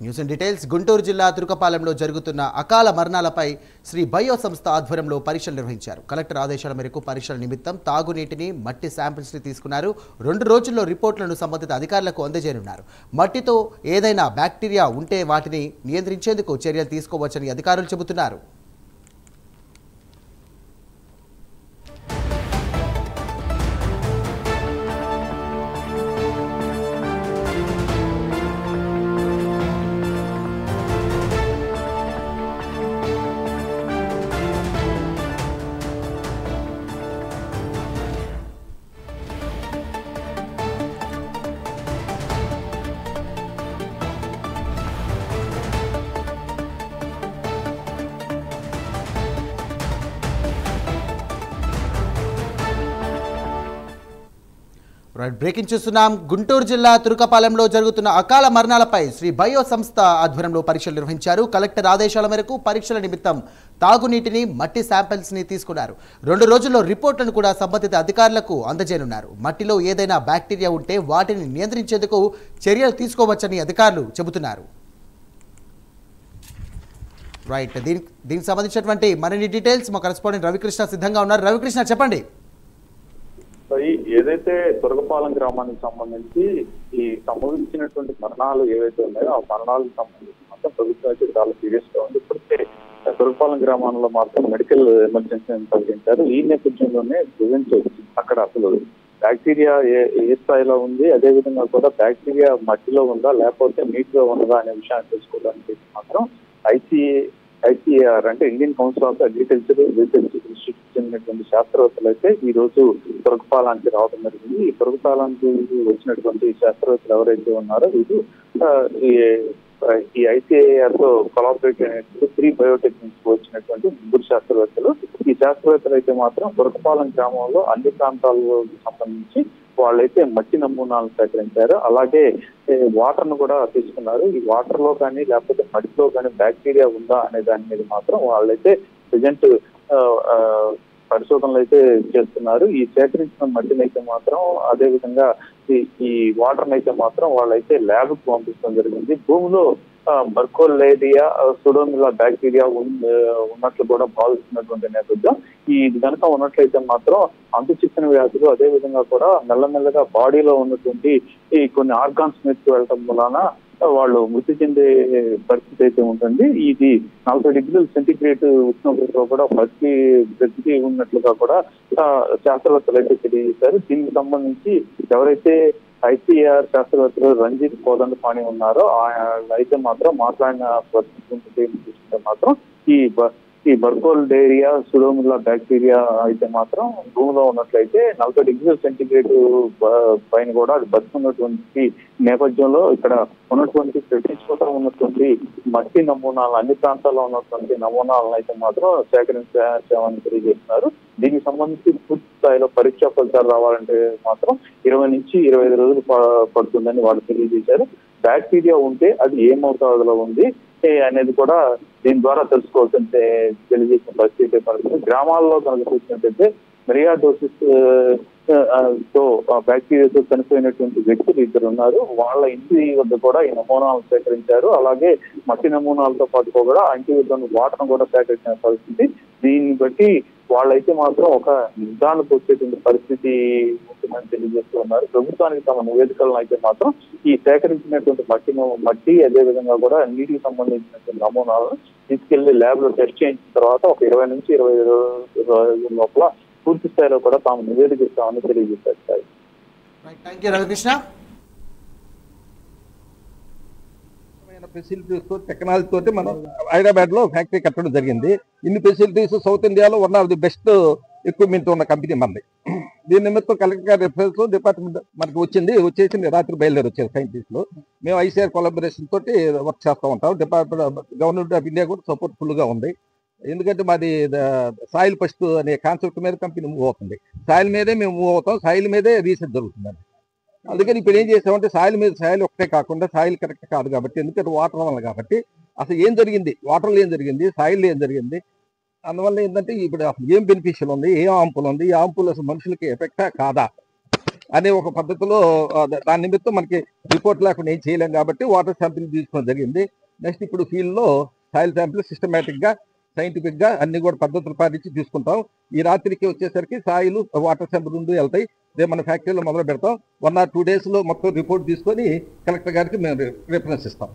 News in details. Guntur జిల్లా తురుకపాలెంలో జరుగుతున్న అకాల మరణాలపై శ్రీ బయో సంస్థ ఆధ్వర్యంలో పరీక్షలు నిర్వహించారు. కలెక్టర్ ఆదేశాల మేరకు పరీక్షల నిమిత్తం తాగునీటిని, మట్టి శాంపిల్స్ని తీసుకున్నారు. 2 రోజుల్లో రిపోర్టులను సంబంధిత అధికారులకు అందజేయనున్నారు. మట్టితో ఏదైనా బ్యాక్టీరియా ఉంటే వాటిని నియంత్రించేందుకు చర్యలు తీసుకోవచ్చని అధికారులు చెబుతున్నారు. బ్రేకింగ్ చూస్తున్నాం. గుంటూరు జిల్లా తురుకపాలెంలో జరుగుతున్న అకాల మరణాలపై శ్రీ బయో సంస్థ ఆధ్వర్యంలో పరీక్షలు నిర్వహించారు. కలెక్టర్ ఆదేశాల మేరకు పరీక్షల నిమిత్తం తాగునీటిని, మట్టి శాంపిల్స్ని తీసుకున్నారు. 2 రోజుల్లో రిపోర్టులను కూడా సంబంధిత అధికారులకు అందజేయనున్నారు. మట్టిలో ఏదైనా బ్యాక్టీరియా ఉంటే వాటిని నియంత్రించేందుకు చర్యలు తీసుకోవచ్చని అధికారులు చెబుతున్నారు. దీనికి సంబంధించినటువంటి మరిన్ని డీటెయిల్స్ మా కరెస్పాండెంట్ రవికృష్ణ సిద్ధంగా ఉన్నారు. రవికృష్ణ, చెప్పండి. ఏదైతే తురకపాలెం గ్రామానికి సంబంధించి ఈ సంభవించినటువంటి మరణాలు ఏవైతే ఉన్నాయో ఆ మరణాలకు సంబంధించి మాత్రం ప్రభుత్వం అయితే చాలా సీరియస్ గా ఉంది. ఇప్పటికే తురకపాలెం గ్రామంలో మాత్రం మెడికల్ ఎమర్జెన్సీ ప్రకటించారు. ఈ నేపథ్యంలోనే ప్రెజెంట్ అక్కడ అసలు బ్యాక్టీరియా ఏ స్థాయిలో ఉంది, అదే విధంగా కూడా బ్యాక్టీరియా మట్టిలో ఉందా లేకపోతే నీటిలో ఉన్నదా అనే విషయాన్ని తెలుసుకోవడానికి మాత్రం ఐసీఏఆర్ అంటే Indian council of agriculture research institute చెందినటువంటి శాస్త్రవేత్తలు అయితే ఈ రోజు తురకపాలెంకి రావడం జరిగింది. ఈ తురకపాలెంకి వచ్చినటువంటి శాస్త్రవేత్తలు ఎవరైతే ఉన్నారో వీరు ఈ ఐసీఏఆర్ తో కొలాబరేట్ అయినటువంటి 3 బయోటెక్నిక్స్ వచ్చినటువంటి 3 శాస్త్రవేత్తలు. ఈ శాస్త్రవేత్తలు అయితే మాత్రం తురకపాలెం గ్రామంలో అన్ని ప్రాంతాలకు సంబంధించి వాళ్ళైతే మట్టి నమూనాలను సేకరించారు. అలాగే వాటర్ ను కూడా తీసుకున్నారు. ఈ వాటర్ లో కానీ లేకపోతే మట్టిలో కానీ బ్యాక్టీరియా ఉందా అనే దాని మీద మాత్రం వాళ్ళైతే ప్రజెంట్ పరిశోధనలు అయితే చేస్తున్నారు. ఈ సేకరించిన మట్టిని అయితే మాత్రం అదే విధంగా ఈ వాటర్ అయితే మాత్రం వాళ్ళైతే ల్యాబ్ కు పంపించడం జరిగింది. భూమిలో బర్కోలేరియా, సుడోమిలా బ్యాక్టీరియా ఉన్నట్లు కూడా భావిస్తున్నటువంటి నేపథ్యం. ఇది కనుక ఉన్నట్లయితే మాత్రం అంతుచిక్కిన వ్యాధులు, అదే విధంగా కూడా మెల్లమెల్లగా బాడీలో ఉన్నటువంటి ఈ కొన్ని ఆర్గాన్స్ మీదకి వెళ్ళటం వలన వాళ్ళు మృతి చెందే పరిస్థితి అయితే ఉంటుంది. ఇది 40 డిగ్రీల సెంటిగ్రేడ్ ఉష్ణోగ్రతలో కూడా బ్రతికి ఉన్నట్లుగా కూడా శాస్త్రవేత్తలు అయితే తెలియజేశారు. దీనికి సంబంధించి ఎవరైతే ఐసీఆర్ శాస్త్రవేత్తలు రంజిత్ కోదండపాణి ఉన్నారో అయితే మాత్రం మాట్లాడిన పరిస్థితి చూస్తుంటే మాత్రం ఈ బర్కోలేరియా, సుడోమిలా బ్యాక్టీరియా అయితే మాత్రం భూమిలో ఉన్నట్లయితే 40 డిగ్రీల సెంటిగ్రేడ్ పైన కూడా అది బతుకున్నటువంటి నేపథ్యంలో ఇక్కడ ఉన్నటువంటి ప్రతిష్ఠిత ఉన్నటువంటి మట్టి నమూనాలు, అన్ని ప్రాంతాల్లో ఉన్నటువంటి నమూనాలను అయితే మాత్రం సేకరించామని తెలియజేస్తున్నారు. దీనికి సంబంధించి పూర్తి స్థాయిలో పరీక్షా ఫలితాలు రావాలంటే మాత్రం 20 నుంచి 25 రోజులు పడుతుందని వాళ్ళు తెలియజేశారు. బ్యాక్టీరియా ఉంటే అది ఏ మోతాదులో ఉంది అనేది కూడా దీని ద్వారా తెలుసుకోవాల్సి తెలియజేసిన పరిస్థితి పడుతుంది. గ్రామాల్లో కనుక చూసినట్టయితే మెరియాడోసిస్ తో బ్యాక్టీరియాతో చనిపోయినటువంటి వ్యక్తులు 2 ఉన్నారు. వాళ్ళ ఇంటి వద్ద కూడా ఈ నమూనాలు సేకరించారు. అలాగే మట్టి నమూనాలతో పాటు కూడా ఇంటి వద్ద వాటర్ కూడా సేకరించిన పరిస్థితి. దీన్ని బట్టి వాళ్ళైతే మాత్రం ఒక నిర్ధారణకు వచ్చేటువంటి పరిస్థితి ఉంటుందని తెలియజేస్తూ ఉన్నారు. ప్రభుత్వానికి తమ నివేదికలను అయితే మాత్రం ఈ సేకరించినటువంటి మట్టి అదే విధంగా కూడా నీటికి సంబంధించినటువంటి నమూనాలను తీసుకెళ్లి ల్యాబ్ లో టెస్ట్ చేయించిన తర్వాత ఒక 20 నుంచి 25 రోజుల లోపల పూర్తి స్థాయిలో కూడా తాము నివేదిక ఇస్తామని తెలియజేశారు. ఫెసిలిటీస్ తో, టెక్నాలజీ తోటి మనం హైదరాబాద్ లో ఫ్యాక్టరీ కట్టడం జరిగింది. ఇన్ని ఫెసిలిటీస్ సౌత్ ఇండియాలో 1 ఆఫ్ ది బెస్ట్ ఎక్విప్మెంట్ ఉన్న కంపెనీ మనది. దీని నిమిత్తం కలెక్టర్ గారి రిఫరెన్స్ డిపార్ట్మెంట్ మనకి వచ్చేసి రాత్రి బయలుదేరి వచ్చారు సైంటిస్టులు. మేము ఐసీఆర్ కొలాబరేషన్ తోటి వర్క్ చేస్తూ ఉంటాం. గవర్నమెంట్ ఆఫ్ ఇండియా కూడా సపోర్ట్ ఫుల్ గా ఉంది. ఎందుకంటే మాది సాయిల్ ఫస్ట్ అనే కాన్సెప్ట్ మీద కంపెనీ మూవ్ అవుతుంది. సాయిల్ మీదే మేము మూవ్ అవుతాం, సాయిల్ మీదే రీసెర్చ్ జరుగుతుందండి. అందుకని ఇప్పుడు ఏం చేసామంటే సాయిల్ ఒకటే కాకుండా సాయిల్ కరెక్ట్ కాదు కాబట్టి, ఎందుకంటే వాటర్ వల్ల కాబట్టి అసలు ఏం జరిగింది, వాటర్లో ఏం జరిగింది, సాయిల్లో ఏం జరిగింది, అందువల్ల ఏంటంటే ఇప్పుడు అసలు ఏం బెనిఫిషియల్ ఉంది, ఏం ఆంపుల్ ఉంది, ఈ ఆంపుల్ అసలు మనుషులకి ఎఫెక్టా కాదా అనే ఒక పద్ధతిలో దాని నిమిత్తం మనకి రిపోర్ట్ లేకుండా ఏం చేయలేం కాబట్టి వాటర్ శాంపిల్ తీసుకోవడం జరిగింది. నెక్స్ట్ ఇప్పుడు ఫీల్డ్ లో సాయిల్ శాంపిల్ సిస్టమేటిక్ గా సైంటిఫిక్ గా అన్ని కూడా పద్ధతులు పాటించి తీసుకుంటాం. ఈ రాత్రికి వచ్చేసరికి సాయిల్ వాటర్ శాంపిల్ రెండు వెళ్తాయి. రేపు మన ఫ్యాక్టరీలో మొదలు పెడతాం. 1 or 2 days లో మొత్తం రిపోర్ట్ తీసుకొని కలెక్టర్ గారికి మేము రిఫరెన్స్ ఇస్తాం.